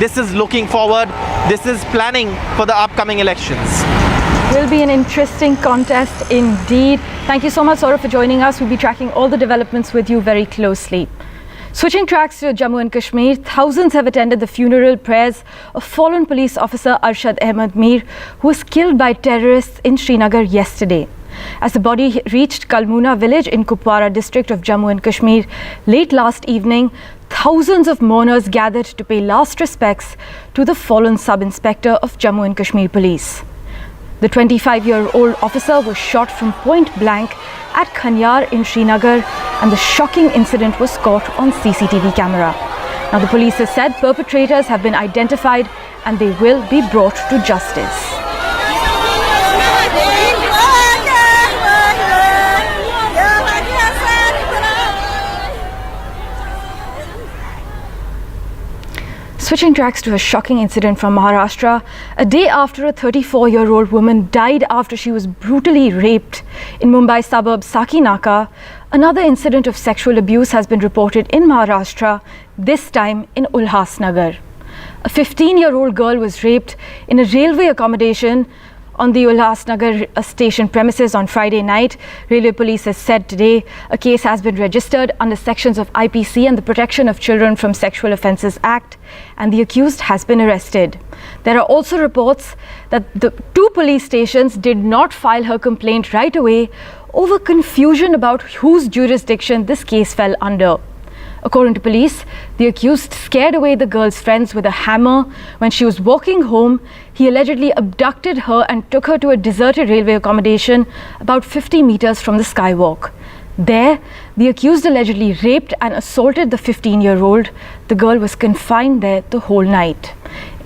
This is looking forward. This is planning for the upcoming elections. Will be an interesting contest indeed. Thank you so much, Saurabh, for joining us. We'll be tracking all the developments with you very closely. Switching tracks to Jammu and Kashmir, thousands have attended the funeral prayers of fallen police officer Arshad Ahmed Mir, who was killed by terrorists in Srinagar yesterday. As the body reached Kalmuna village in Kupwara district of Jammu and Kashmir late last evening, thousands of mourners gathered to pay last respects to the fallen sub-inspector of Jammu and Kashmir Police. The 25-year-old officer was shot from point blank at Khanyar in Srinagar, and the shocking incident was caught on CCTV camera. Now, the police has said perpetrators have been identified and they will be brought to justice. Switching tracks to a shocking incident from Maharashtra. A day after a 34-year-old woman died after she was brutally raped in Mumbai suburb Sakinaka, another incident of sexual abuse has been reported in Maharashtra, this time in Ulhasnagar. A 15-year-old girl was raped in a railway accommodation on the Ulhasnagar station premises on Friday night. Railway police has said today a case has been registered under sections of IPC and the Protection of Children from Sexual Offences Act, and the accused has been arrested. There are also reports that the two police stations did not file her complaint right away over confusion about whose jurisdiction this case fell under. According to police, the accused scared away the girl's friends with a hammer. When she was walking home, he allegedly abducted her and took her to a deserted railway accommodation about 50 meters from the skywalk. There, the accused allegedly raped and assaulted the 15-year-old. The girl was confined there the whole night.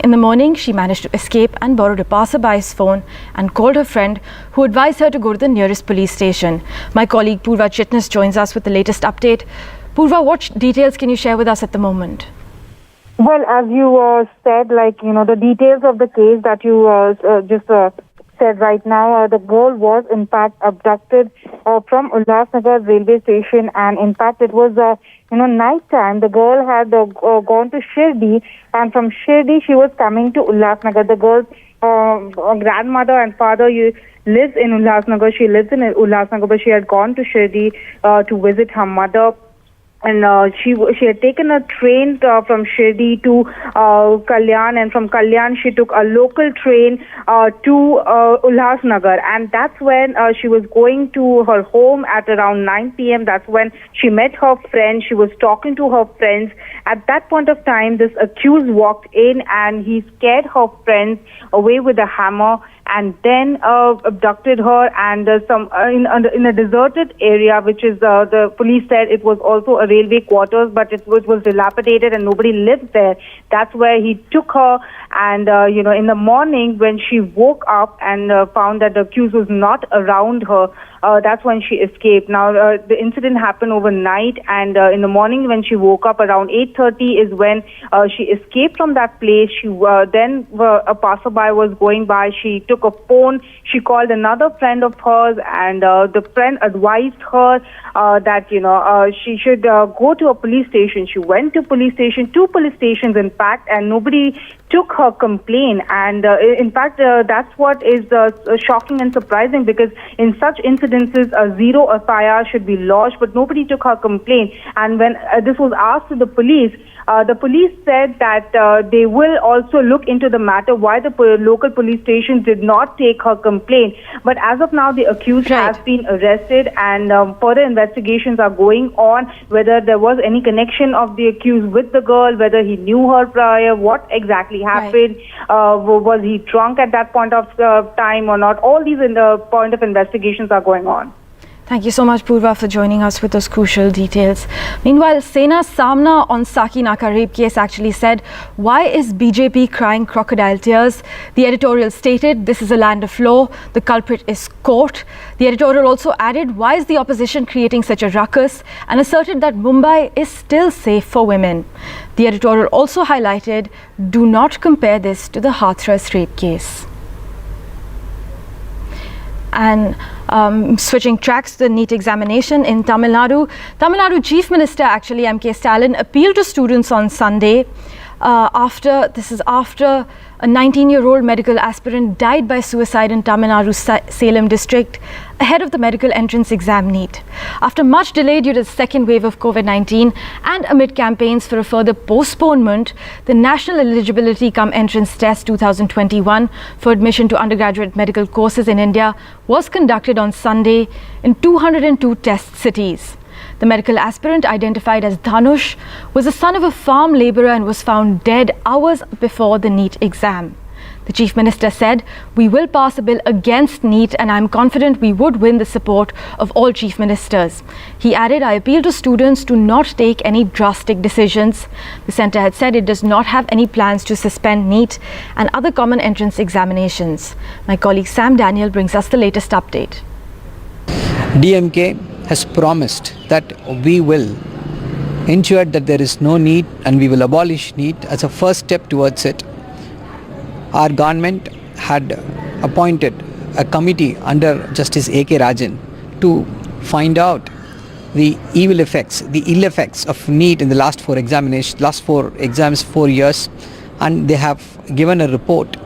In the morning, she managed to escape and borrowed a passerby's phone and called her friend, who advised her to go to the nearest police station. My colleague Purva Chitnis joins us with the latest update. Purva, what details can you share with us at the moment? Well, as you said, the details of the case that you just said right now, the girl was in fact abducted from Ulhasnagar railway station, and in fact it was night time. The girl had gone to Shirdi, and from Shirdi she was coming to Ulhasnagar. The girl's grandmother and father lives in Ulhasnagar. She lives in Ulhasnagar, but she had gone to Shirdi to visit her mother. And she had taken a train from Shirdi to Kalyan, and from Kalyan she took a local train to Ulhasnagar, and that's when she was going to her home at around 9 p.m. That's when she met her friend. She was talking to her friends. At that point of time, this accused walked in and he scared her friends away with a hammer, and then abducted her, and in a deserted area, which is the police said it was also a railway quarters, but it was dilapidated and nobody lived there. That's where he took her, and in the morning when she woke up and found that the accused was not around her, that's when she escaped. Now the incident happened overnight, and in the morning when she woke up around 8:30 is when she escaped from that place. She then a passerby was going by. She took a phone. She called another friend of hers, and the friend advised her that she should go to a police station. She went to police station, two police stations in fact, and nobody took her complaint. And in fact, that's what is shocking and surprising, because in such incidences, a zero FIR should be lodged, but nobody took her complaint. And when this was asked to the police said that they will also look into the matter, why the local police station did not take her complaint. But as of now, the accused has been arrested, and further investigations are going on, whether there was any connection of the accused with the girl, whether he knew her prior, what exactly happened, was he drunk at that point of time or not. All these point of investigations are going on. Thank you so much, Purva, for joining us with those crucial details. Meanwhile, Sena Samna on Sakinaka rape case actually said, "Why is BJP crying crocodile tears?" The editorial stated, "This is a land of law. The culprit is caught." The editorial also added, "Why is the opposition creating such a ruckus?" and asserted that Mumbai is still safe for women. The editorial also highlighted, "Do not compare this to the Hathras rape case." And switching tracks to the NEET examination in Tamil Nadu. Tamil Nadu Chief Minister, actually, M.K. Stalin, appealed to students on Sunday after a 19-year-old medical aspirant died by suicide in Tamil Nadu's Salem district ahead of the medical entrance exam NEET. After much delay due to the second wave of COVID-19 and amid campaigns for a further postponement, the National Eligibility Cum Entrance Test 2021 for admission to undergraduate medical courses in India was conducted on Sunday in 202 test cities. The medical aspirant, identified as Dhanush, was the son of a farm labourer and was found dead hours before the NEET exam. The Chief Minister said, "We will pass a bill against NEET and I am confident we would win the support of all Chief Ministers." He added, "I appeal to students to not take any drastic decisions." The centre had said it does not have any plans to suspend NEET and other common entrance examinations. My colleague Sam Daniel brings us the latest update. DMK has promised that we will ensure that there is no NEET and we will abolish NEET as a first step towards it. Our government had appointed a committee under Justice A.K. Rajan to find out the ill effects of NEET in the last four exams, 4 years, and they have given a report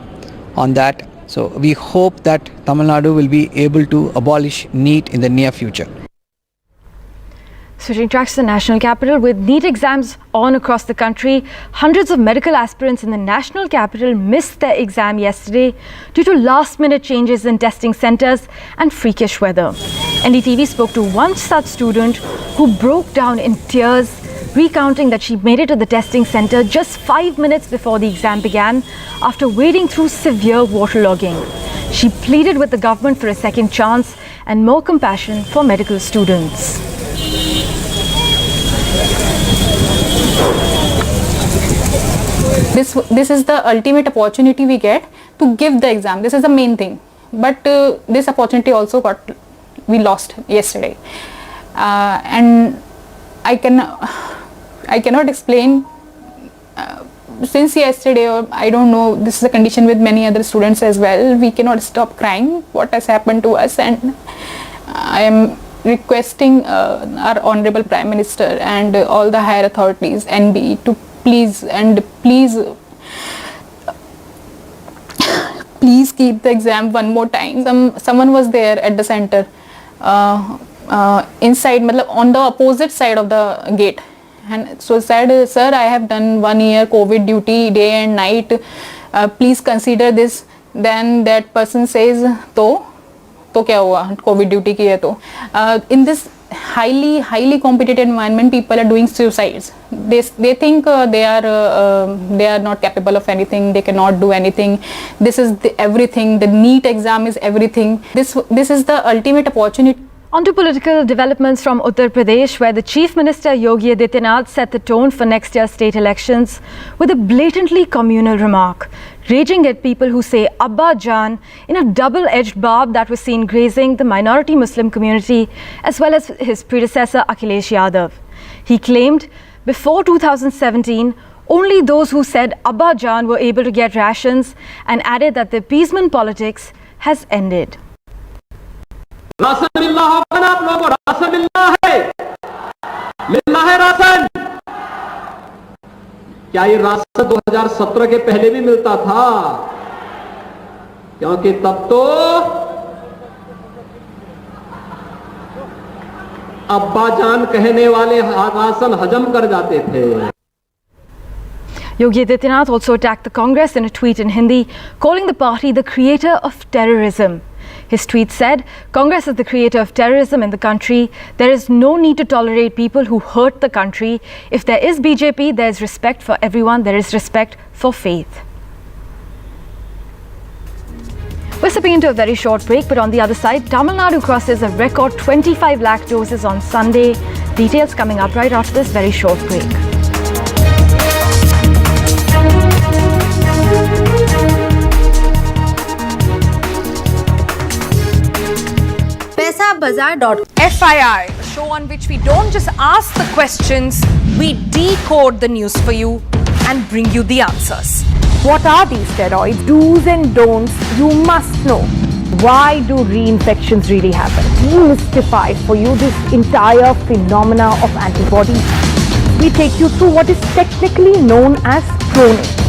on that. So we hope that Tamil Nadu will be able to abolish NEET in the near future. Switching tracks to the national capital, with NEET exams on across the country, hundreds of medical aspirants in the national capital missed their exam yesterday due to last-minute changes in testing centres and freakish weather. NDTV spoke to one such student who broke down in tears, recounting that she made it to the testing centre just 5 minutes before the exam began after wading through severe waterlogging. She pleaded with the government for a second chance and more compassion for medical students. This is the ultimate opportunity we get to give the exam. This is the main thing. But this opportunity also we lost yesterday, and I cannot explain. Since yesterday, or I don't know, this is a condition with many other students as well. We cannot stop crying what has happened to us, and I am requesting our Honorable Prime Minister and all the higher authorities, NB, to please keep the exam one more time. Someone was there at the center, inside, on the opposite side of the gate, and so said, "Sir, I have done 1 year COVID duty day and night. Please consider this." Then that person says, तो क्या हुआ, COVID duty की है तो. In this highly competitive environment, people are doing suicides. They think they are not capable of anything. They cannot do anything. This is everything. The NEET exam is everything. This is the ultimate opportunity. On to political developments from Uttar Pradesh, where the Chief Minister Yogi Adityanath set the tone for next year's state elections with a blatantly communal remark, raging at people who say Abba Jan in a double-edged barb that was seen grazing the minority Muslim community as well as his predecessor Akhilesh Yadav. He claimed before 2017, only those who said Abba Jan were able to get rations, and added that the appeasement politics has ended. Ration मिलना होगा ना आप लोगों को, ration मिलना है ration. क्या ये राशन 2017 के पहले भी मिलता था? क्योंकि तब तो अब्बा जान कहने वाले राशन हजम कर जाते थे। Yogi Adityanath also attacked the Congress in a tweet in Hindi, calling the party the creator of terrorism. His tweet said, "Congress is the creator of terrorism in the country. There is no need to tolerate people who hurt the country. If there is BJP, there is respect for everyone. There is respect for faith." We're stepping into a very short break, but on the other side, Tamil Nadu crosses a record 25 lakh doses on Sunday. Details coming up right after this very short break. FIR, a show on which we don't just ask the questions, we decode the news for you and bring you the answers. What are these steroids? Do's and don'ts you must know. Why do reinfections really happen? Demystify for you this entire phenomena of antibodies. we take you through what is technically known as proning.